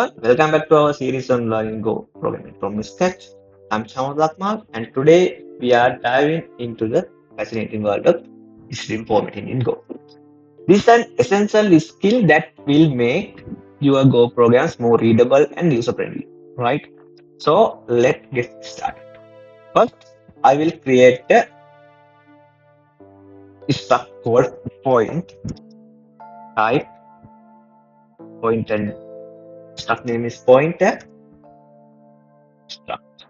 everyone, welcome back to our series on learning Go programming from Sketch. I'm ChamiViews and today we are diving into the fascinating world of string formatting in Go. This is an essential skill that will make your Go programs more readable and user-friendly, right? So let's get started. First, I will create a struct called point, type, point and struct name is pointer, struct,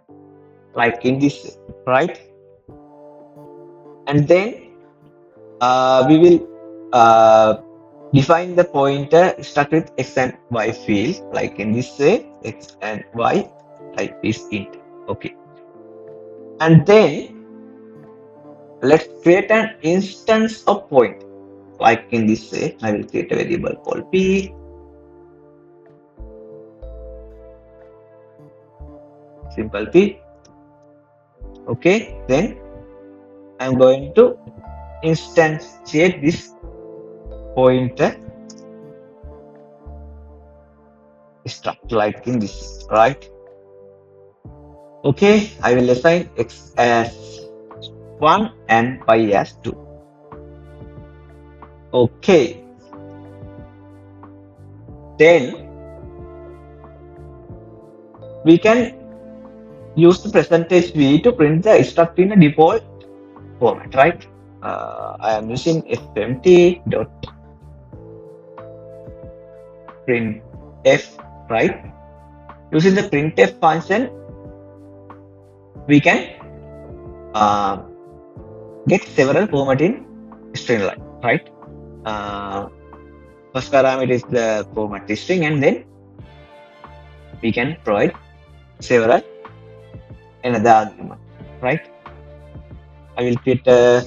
like in this, right? And then we will define the pointer struct with x and y field, like in this way, x and y type is int. Okay. And then let's create an instance of point, like in this way. I will create a variable called p, simple p. Okay. Then I'm going to instantiate this pointer struct like in this, right? Okay, I will assign x as 1 and y as 2. Okay, then we can use the percentage v to print the struct in a default format, right? I am using fmt dot printf, right? Using the printf function, we can get several format in string line, right? First parameter is the format string, and then we can provide several another argument, right? I will create a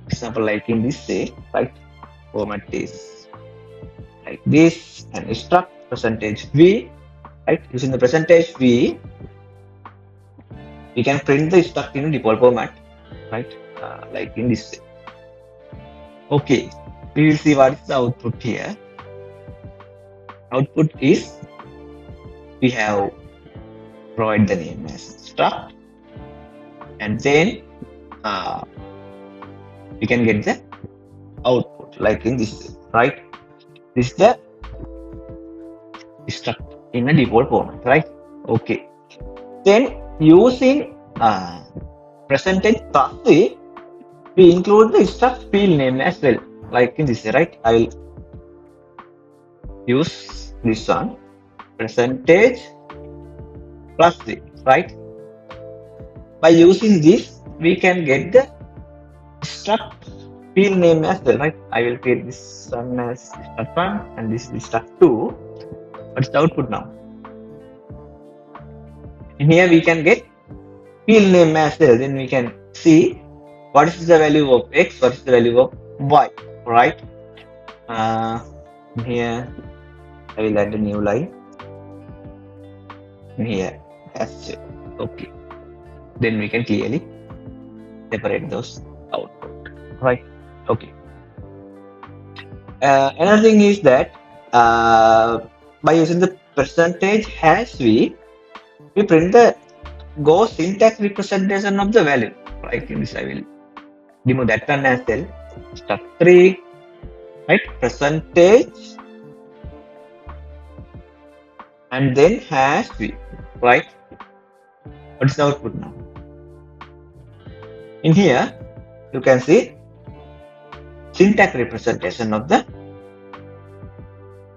example like in this way, right? Format is like this and struct percentage v, right? Using the percentage v, we can print the struct in default format, right? Like in this way. Okay, we will see what is the output here. Output is we have provide the name as struct, and then we can get the output like in this, right? This is the struct in a default format, right? Okay. Then using percentage plus we include the struct field name as well, like in this, right? I will use this one, percentage plus v, right? By using this, we can get the struct field name as well, right? I will create this one as struct1 and this is struct2. What's the output now? In here we can get field name as well. Then we can see what is the value of x, what is the value of y, right? Here I will add a new line. Here as well. Okay. Then we can clearly separate those output, right? Okay. Another thing is that by using the percentage hash v, we print the Go syntax representation of the value. Like in this, I will remove that one as well. Struct3, right? Percentage, and then hash v, right? What is the output now? In here, you can see syntax representation of the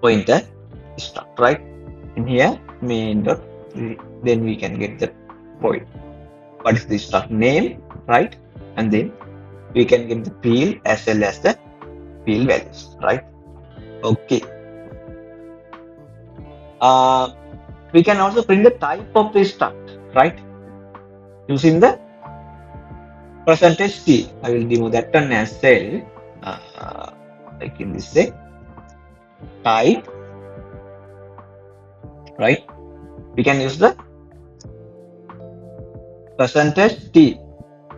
pointer struct, right? In here, main dot, then we can get the point. What is the struct name, right? And then we can get the field as well as the field values, right? Okay. We can also print the type of the struct, right? Using the percentage t. I will remove that one as well. Like in this way, type, right? We can use the percentage t,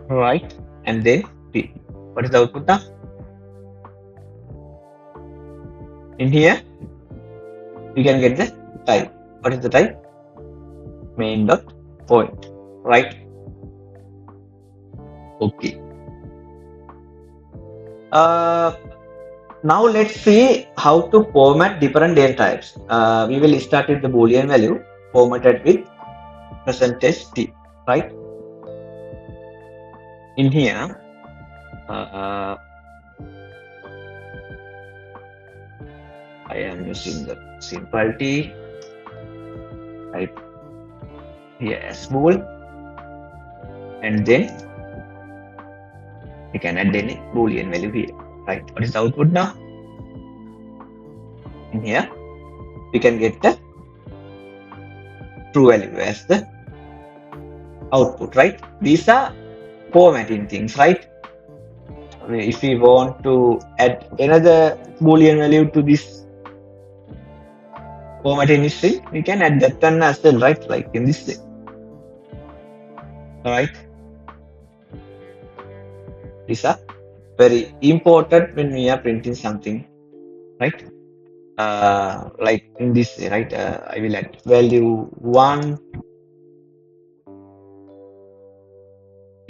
right? And then t. What is the output now? In here, we can get the type. What is the type? Main dot point, right? Okay. Now let's see how to format different data types. We will start with the boolean value formatted with %t, right? In here, I am using the simple t, type here as bool, and then we can add any boolean value here, right? What is the output now? In here, we can get the true value as the output, right? These are formatting things, right? If we want to add another boolean value to this formatting string, we can add that one as well, right? Like in this way. Alright. These are very important when we are printing something, right? Like in this way, right? I will add value 1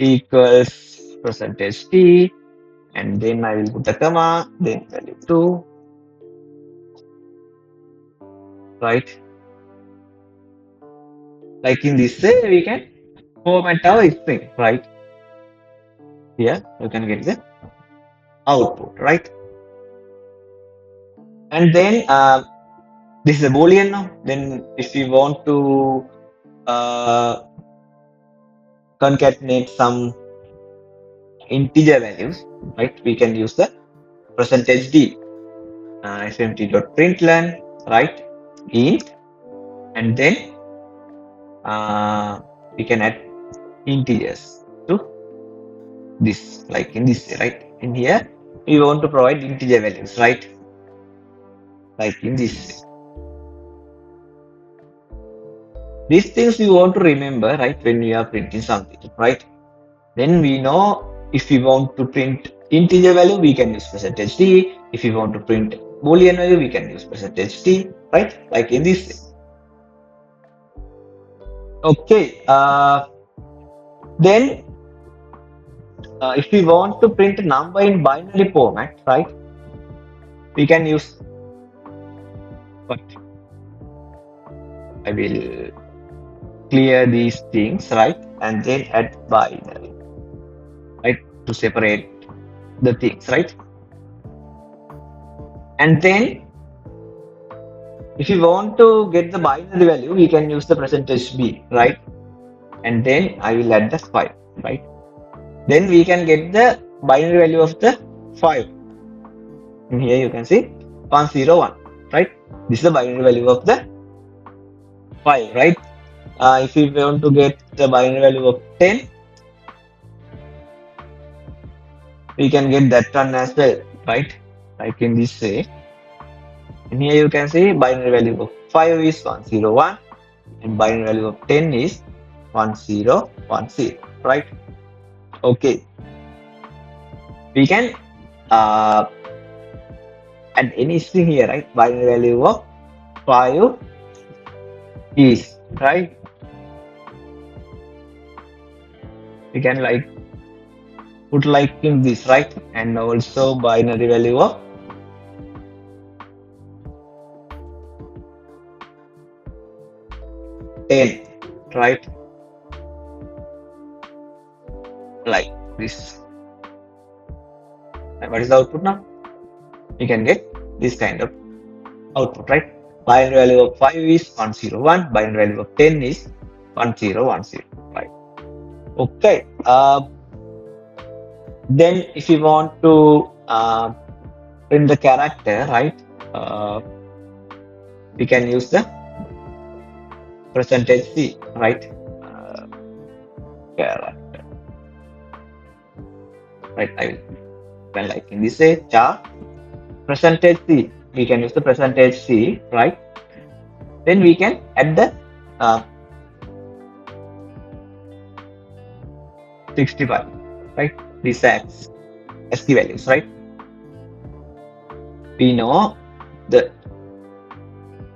equals %t, and then I will put a comma, then value 2, right? Like in this way, we can format our string, right? Here you can get the output, right? And then this is a boolean now. Then if we want to concatenate some integer values, right? We can use the %d, fmt.println, right? Int, and then we can add integers to this, like in this, right? In here, we want to provide integer values, right? Like in this. These things we want to remember, right? When we are printing something, right? Then we know if we want to print integer value, we can use %d. If we want to print boolean value, we can use %t, right? Like in this way. Okay. Then if we want to print a number in binary format, right? We can use what? I will clear these things, right? And then add binary, right? To separate the things, right? And then if you want to get the binary value, we can use the %b, right? And then I will add the 5, right? Then we can get the binary value of the 5. And here you can see 101, right? This is the binary value of the 5, right? If we want to get the binary value of 10, we can get that one as well, right? Like in this way. And here you can see binary value of 5 is 101 and binary value of 10 is 1010, right? Okay. We can add any string here, right? Binary value of 5 is, right? We can like put like in this, right? And also binary value of 10, right? Like this. And what is the output now? We can get this kind of output, right? Binary value of 5 is 101, binary value of 10 is 1010, right? Okay. Then if you want to print the character, right? We can use the %c, right? Character, right? I will when like in this way char %c, we can use the %c, right? Then we can add the 65, right? These are ASCII values, right? We know the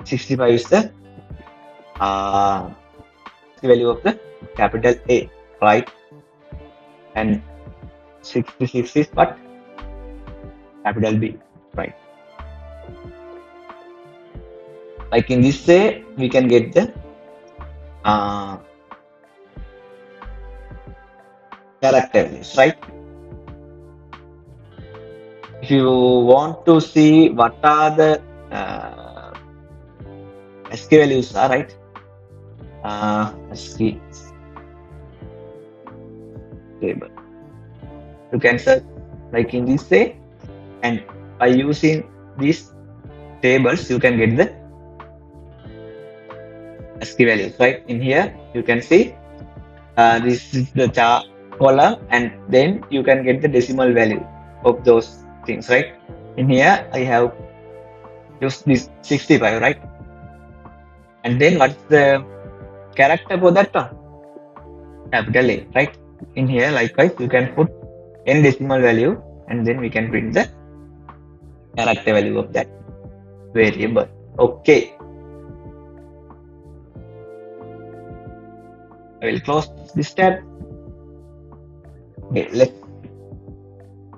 65 is the value of the capital A, right? And 66 is what? Capital B, right? Like in this way, we can get the character values, right? If you want to see what are the ASCII values are, right? ASCII table. You can search like in this way, and by using these tables, you can get the ASCII values, right? In here, you can see this is the column, and then you can get the decimal value of those things, right? In here, I have used this 65, right? And then what's the character for that one? Capital A, right? In here, likewise, you can put any decimal value, and then we can print the character value of that variable. Okay. I will close this tab. Okay, let's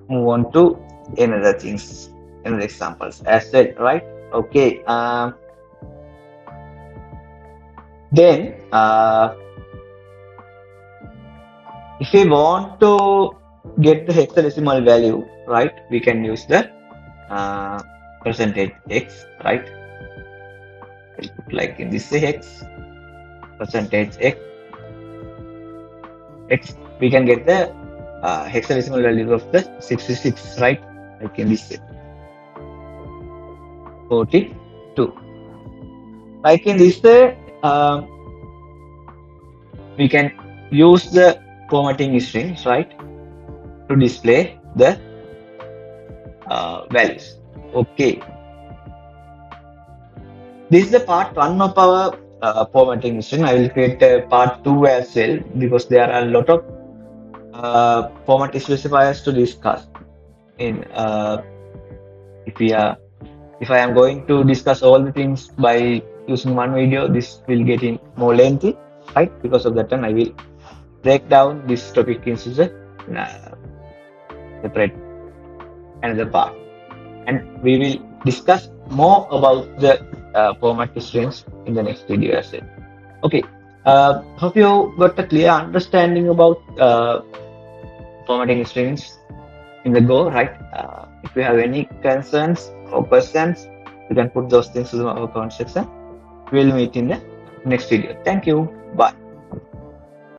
move on to another things, another examples as well, right? Okay. Then if we want to get the hexadecimal value, right, we can use the percentage x, right? Like in this hex, percentage x, we can get the hexadecimal value of the 66, right? Like in this way, 42. Like in this way, we can use the formatting strings, right, to display the values. Okay. This is the part 1 of our formatting string. I will create a part 2 as well, because there are a lot of format specifiers to discuss. In if I am going to discuss all the things by using one video, this will get in more lengthy, right? Because of that, I will break down this topic into the separate another part, and we will discuss more about the format strings in the next video as well. Okay, hope you got a clear understanding about formatting strings in the Go, right? If you have any concerns or questions, you can put those things in our comment section. We'll meet in the next video. Thank you. Bye.